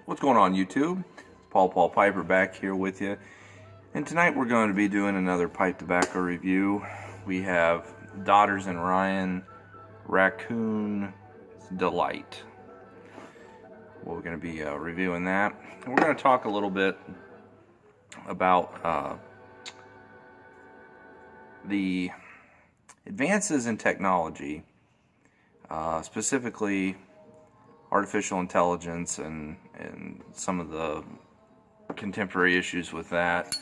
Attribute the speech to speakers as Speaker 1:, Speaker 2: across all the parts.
Speaker 1: What's going on, YouTube? Paul Piper back here with you. And tonight we're going to be doing another pipe tobacco review. We have Daughters and Ryan Raccoon Delight. Well, we're going to be reviewing that. And we're going to talk a little bit about the advances in technology, specifically artificial intelligence and some of the contemporary issues with that.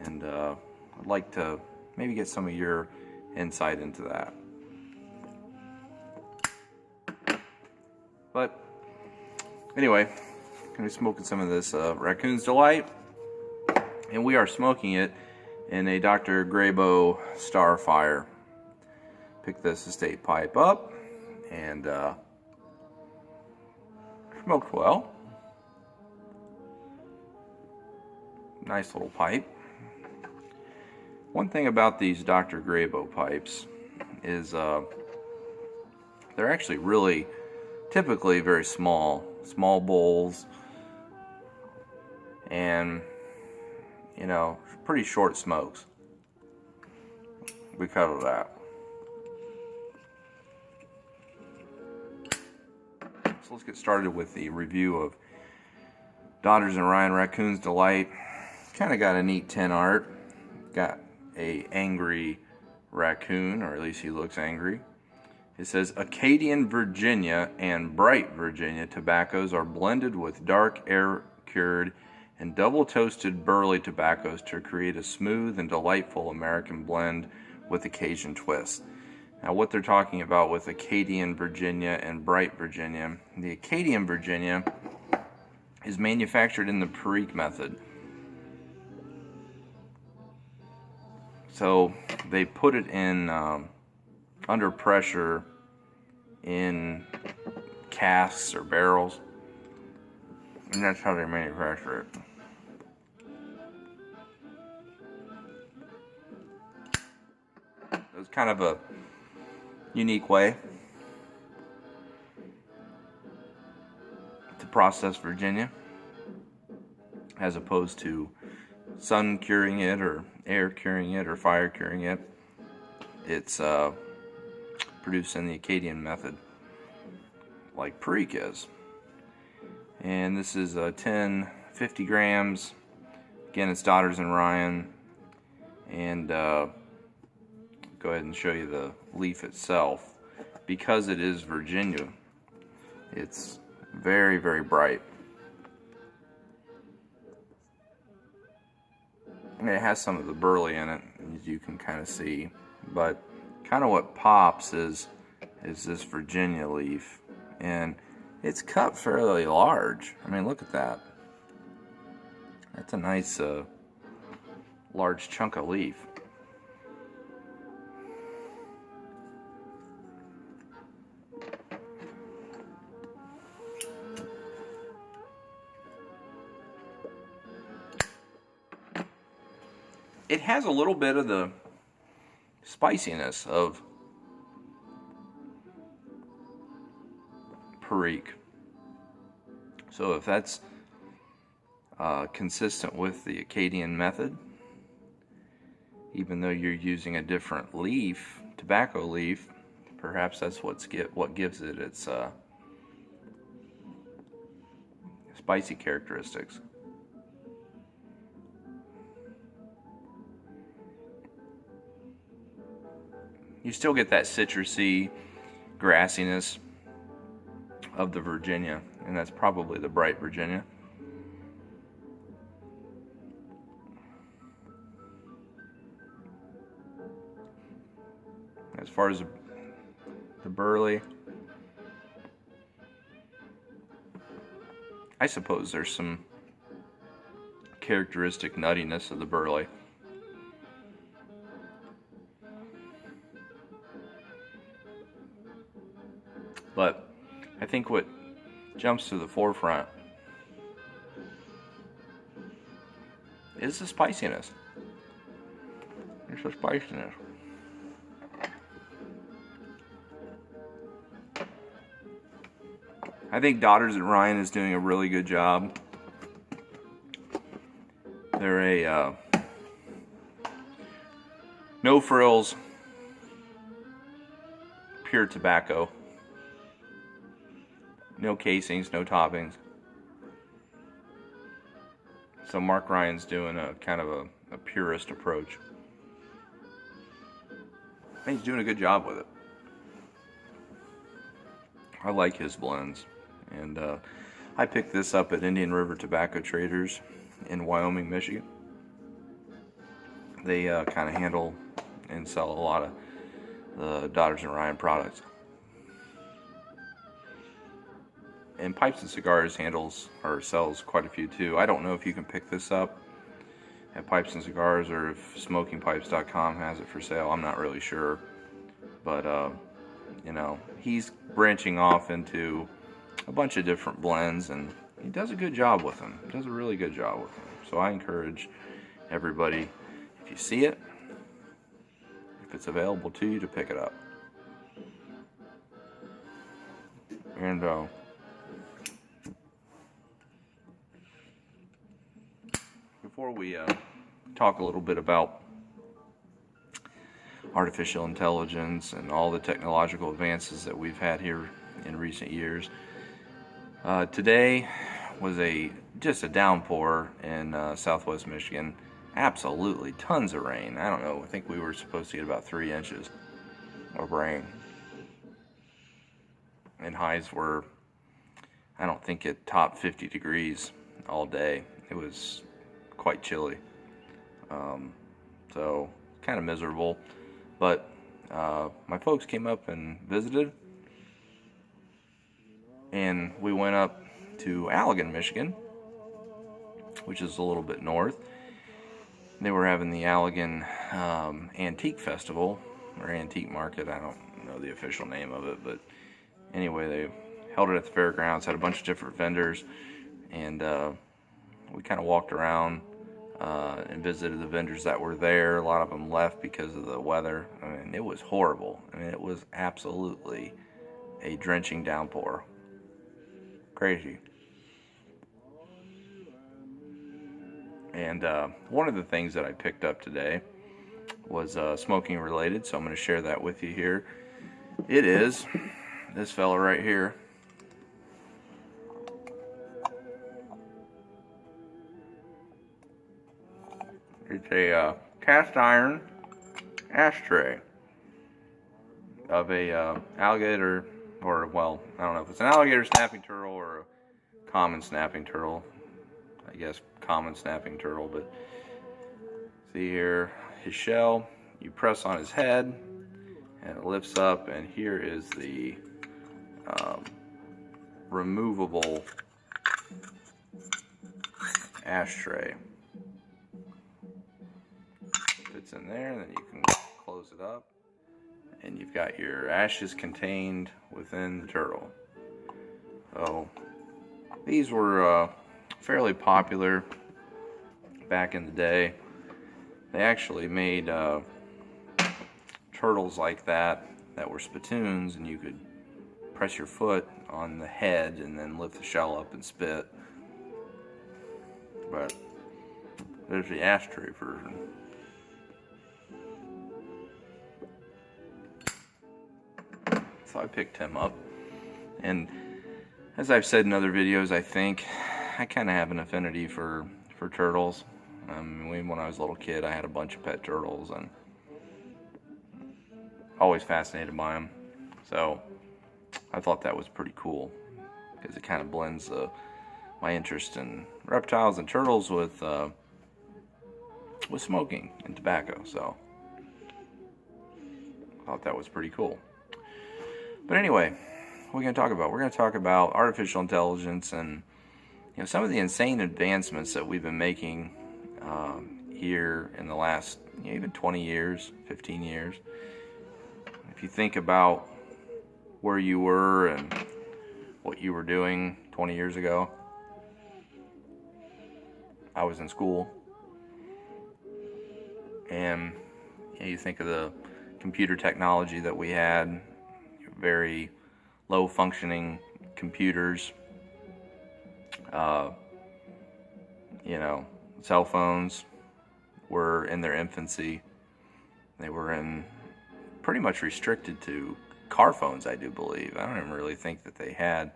Speaker 1: And I'd like to maybe get some of your insight into that. But anyway, going to be smoking some of this Raccoon's Delight, and we are smoking it in a Dr. Graybo Starfire. Picked this estate pipe up and smoked well. Nice little pipe. One thing about these Dr. Graybo pipes is they're actually really typically very small bowls, and you know, pretty short smokes because of that. So let's get started with the review of Daughters and Ryan Raccoon's Delight. Kind of got a neat tin art. Got a angry raccoon, or at least he looks angry. It says Acadian Virginia and Bright Virginia tobaccos are blended with dark air cured and double toasted burley tobaccos to create a smooth and delightful American blend with Acadian twist. Now, what they're talking about with Acadian Virginia and Bright Virginia, the Acadian Virginia is manufactured in the Perique method. So they put it in under pressure in casks or barrels, and that's how they manufacture it. It's kind of a unique way to process Virginia, as opposed to sun curing it or air curing it or fire curing it. It's produced in the Acadian method, like Perique is. And this is a 50 grams. Again, it's Daughters and Ryan. And go ahead and show you the leaf itself. Because it is Virginia, it's very, very bright. And it has some of the burley in it, as you can kind of see. But kind of what pops is this Virginia leaf. And it's cut fairly large. I mean, look at that. That's a nice large chunk of leaf. It has a little bit of the spiciness of Perique. So if that's consistent with the Acadian method, even though you're using a different leaf, tobacco leaf, perhaps that's what gives it its spicy characteristics. You still get that citrusy grassiness of the Virginia, and that's probably the Bright Virginia. As far as the burley, I suppose there's some characteristic nuttiness of the burley. But I think what jumps to the forefront is the spiciness. There's a spiciness. I think Daughters and Ryan is doing a really good job. They're a no frills, pure tobacco. No casings, no toppings. So Mark Ryan's doing a kind of a purist approach. I think he's doing a good job with it. I like his blends. And I picked this up at Indian River Tobacco Traders in Wyoming, Michigan. They kind of handle and sell a lot of the Daughters and Ryan products. And Pipes and Cigars handles or sells quite a few too. I don't know if you can pick this up at Pipes and Cigars or if smokingpipes.com has it for sale. I'm not really sure. But, you know, he's branching off into a bunch of different blends, and he does a good job with them. He does a really good job with them. So I encourage everybody, if you see it, if it's available to you, to pick it up. And before we talk a little bit about artificial intelligence and all the technological advances that we've had here in recent years, today was just a downpour in southwest Michigan. Absolutely tons of rain. I don't know, I think we were supposed to get about 3 inches of rain. And highs were, I don't think it topped 50 degrees all day. It was quite chilly. So kind of miserable. But my folks came up and visited. And we went up to Allegan, Michigan, which is a little bit north. They were having the Allegan Antique Festival, or Antique Market. I don't know the official name of it, but anyway, they held it at the fairgrounds, had a bunch of different vendors, and we kind of walked around and visited the vendors that were there. A lot of them left because of the weather. I mean, it was horrible. I mean, it was absolutely a drenching downpour. Crazy. And one of the things that I picked up today was smoking related, so I'm going to share that with you here. It is this fella right here. It's a cast iron ashtray of a alligator, or, well, I don't know if it's an alligator snapping turtle or a common snapping turtle. I guess common snapping turtle, but see here, his shell, you press on his head and it lifts up, and here is the removable ashtray. Fits in there, and then you can close it up, and you've got your ashes contained within the turtle. So these were fairly popular back in the day. They actually made turtles like that were spittoons, and you could press your foot on the head and then lift the shell up and spit. But there's the ashtray version. So I picked him up, and as I've said in other videos, I think I kind of have an affinity for turtles. When I was a little kid, I had a bunch of pet turtles, and always fascinated by them. So I thought that was pretty cool, because it kind of blends my interest in reptiles and turtles with smoking and tobacco. So I thought that was pretty cool. But anyway, what are we going to talk about? We're going to talk about artificial intelligence and some of the insane advancements that we've been making here in the last even 20 years, 15 years. If you think about where you were and what you were doing 20 years ago, I was in school, and you think of the computer technology that we had, very low functioning computers, cell phones were in their infancy. They were pretty much restricted to car phones, I do believe. I don't even really think that they had,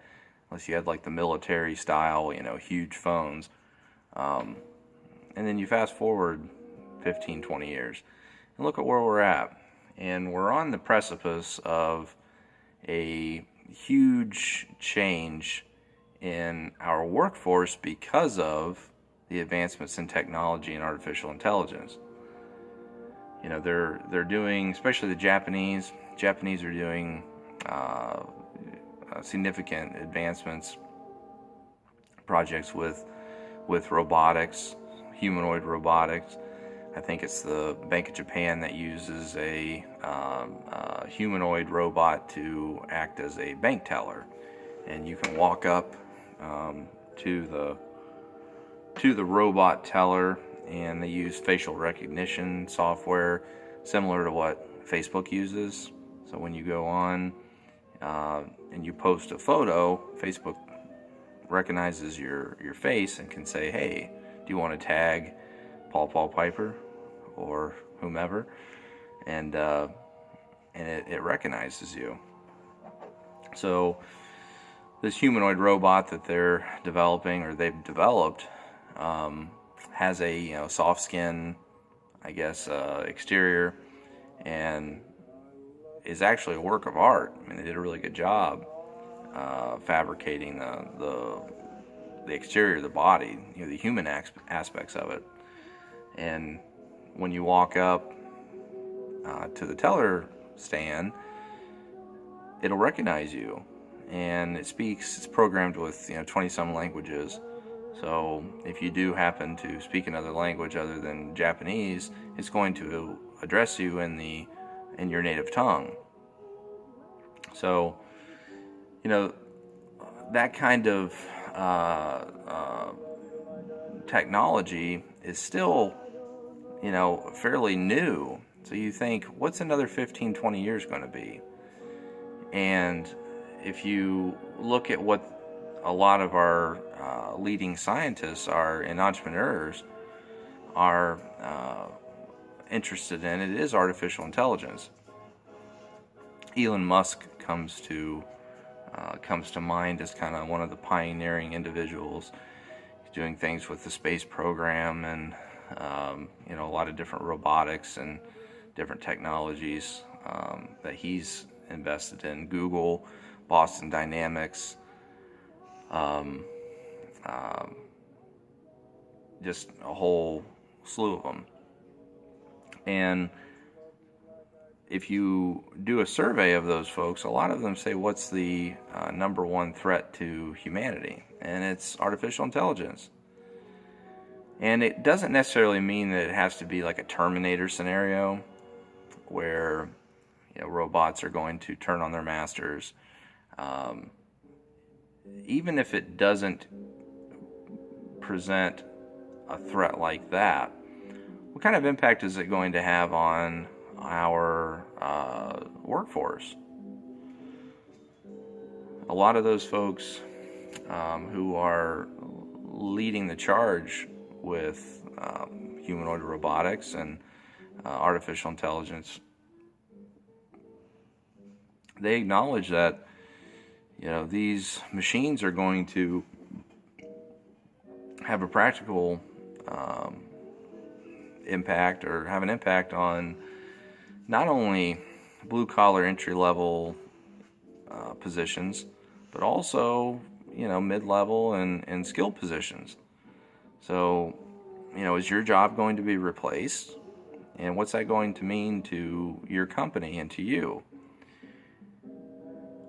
Speaker 1: unless you had like the military style, huge phones. And then you fast forward 15, 20 years, and look at where we're at. And we're on the precipice of a huge change in our workforce because of the advancements in technology and artificial intelligence. They're doing, especially the Japanese are doing significant advancements, projects with robotics, humanoid robotics. I think it's the Bank of Japan that uses a humanoid robot to act as a bank teller, and you can walk up to the robot teller, and they use facial recognition software similar to what Facebook uses. So when you go on and you post a photo, Facebook recognizes your face and can say, hey, do you want to tag Paul Piper or whomever? And it recognizes you. So this humanoid robot that they're developing, or they've developed, has a soft skin, I guess, exterior, and is actually a work of art. I mean, they did a really good job fabricating the exterior of the body, the human aspects of it. And when you walk up to the teller stand, it'll recognize you, and it's programmed with 20-some languages. So if you do happen to speak another language other than Japanese, it's going to address you in your native tongue. So that kind of technology is still fairly new. So you think, what's another 15, 20 years going to be? And if you look at what a lot of our leading scientists and entrepreneurs are interested in, it is artificial intelligence. Elon Musk comes to mind as kind of one of the pioneering individuals. He's doing things with the space program and a lot of different robotics and different technologies that he's invested in. Google, Boston Dynamics, just a whole slew of them. And if you do a survey of those folks, a lot of them say, what's the number one threat to humanity? And it's artificial intelligence. And it doesn't necessarily mean that it has to be like a Terminator scenario where robots are going to turn on their masters. Even if it doesn't present a threat like that, what kind of impact is it going to have on our workforce? A lot of those folks who are leading the charge with humanoid robotics and artificial intelligence, they acknowledge that these machines are going to have a practical impact, or have an impact on not only blue-collar entry-level positions, but also mid-level and skilled positions. So is your job going to be replaced? And what's that going to mean to your company and to you?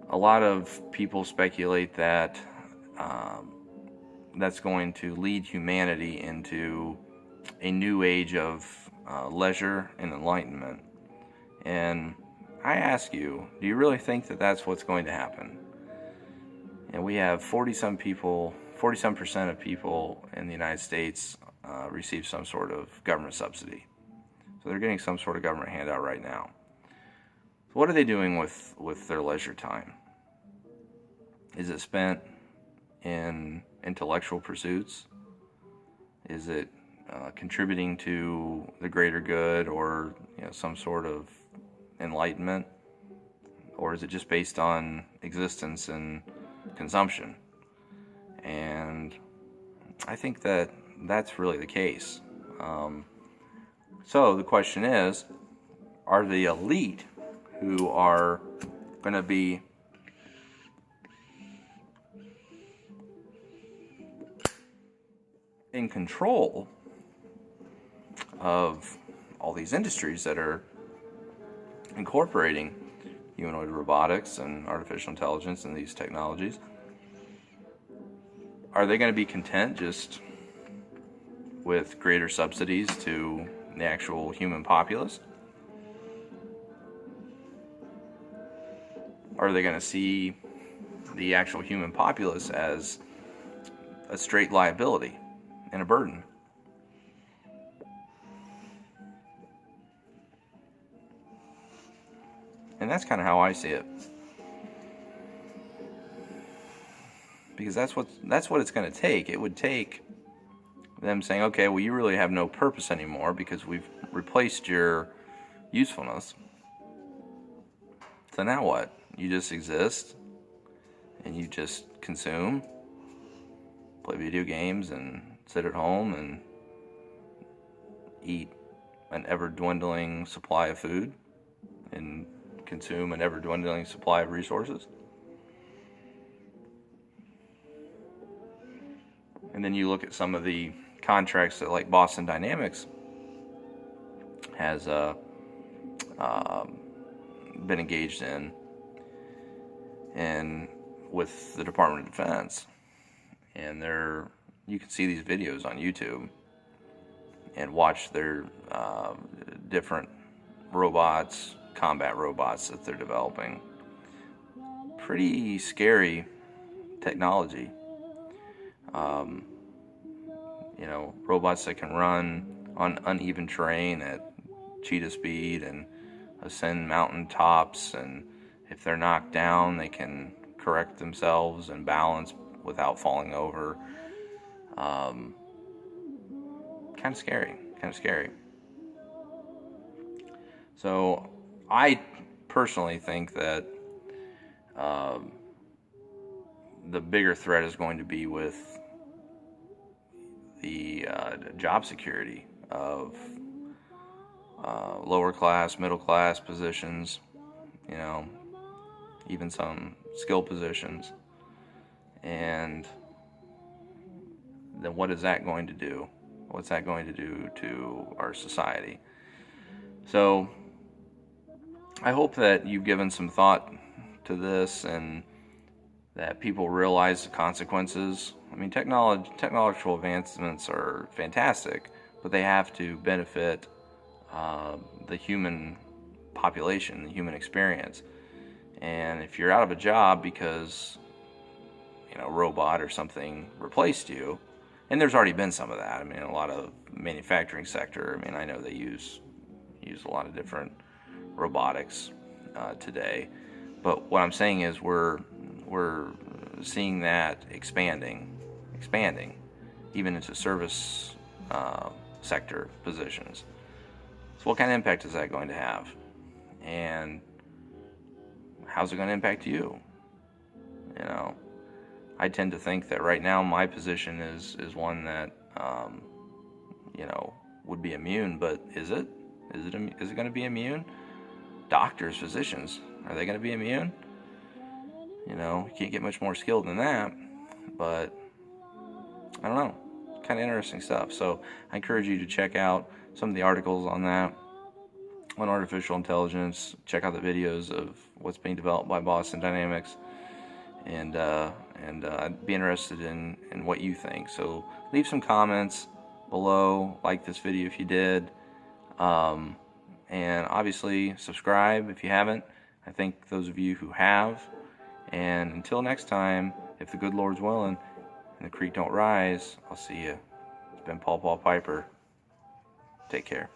Speaker 1: A lot of people speculate that that's going to lead humanity into a new age of leisure and enlightenment. And I ask you, do you really think that that's what's going to happen? And we have 40-some% of people in the United States receive some sort of government subsidy. So they're getting some sort of government handout right now. So what are they doing with their leisure time? Is it spent in intellectual pursuits? Is it contributing to the greater good, or some sort of enlightenment? Or is it just based on existence and consumption? And I think that that's really the case. So the question is, are the elite who are going to be in control of all these industries that are incorporating humanoid robotics and artificial intelligence and these technologies, are they going to be content just with greater subsidies to the actual human populace? Or are they going to see the actual human populace as a straight liability and a burden? And that's kind of how I see it. Because that's what it's going to take. It would take them saying, okay, well, you really have no purpose anymore because we've replaced your usefulness. So now what? You just exist and you just consume, play video games, and sit at home and eat an ever-dwindling supply of food and consume an ever-dwindling supply of resources. And then you look at some of the contracts that, like, Boston Dynamics has been engaged in, and with the Department of Defense. And you can see these videos on YouTube and watch their different robots, combat robots that they're developing. Pretty scary technology. Robots that can run on uneven terrain at cheetah speed and ascend mountain tops, and if they're knocked down, they can correct themselves and balance without falling over. Kind of scary. So I personally think that the bigger threat is going to be with the job security of lower class, middle class positions, even some skill positions. And then what is that going to do? What's that going to do to our society? So I hope that you've given some thought to this and that people realize the consequences. I mean, technological advancements are fantastic, but they have to benefit the human population, the human experience. And if you're out of a job because a robot or something replaced you, and there's already been some of that. I mean, a lot of manufacturing sector. I mean, I know they use a lot of different robotics today. But what I'm saying is we're seeing that expanding even into service sector positions. So what kind of impact is that going to have? And how's it going to impact you? I tend to think that right now my position is one that would be immune, but is it going to be immune? Doctors, physicians, are they going to be immune? You can't get much more skilled than that, but I don't know. Kind of interesting stuff. So I encourage you to check out some of the articles on that, on artificial intelligence. Check out the videos of what's being developed by Boston Dynamics, and I'd be interested in what you think. So leave some comments below, like this video if you did, and obviously subscribe if you haven't. I thank those of you who have, and until next time, if the good Lord's willing and the creek don't rise, I'll see you. It's been Paul Piper. Take care.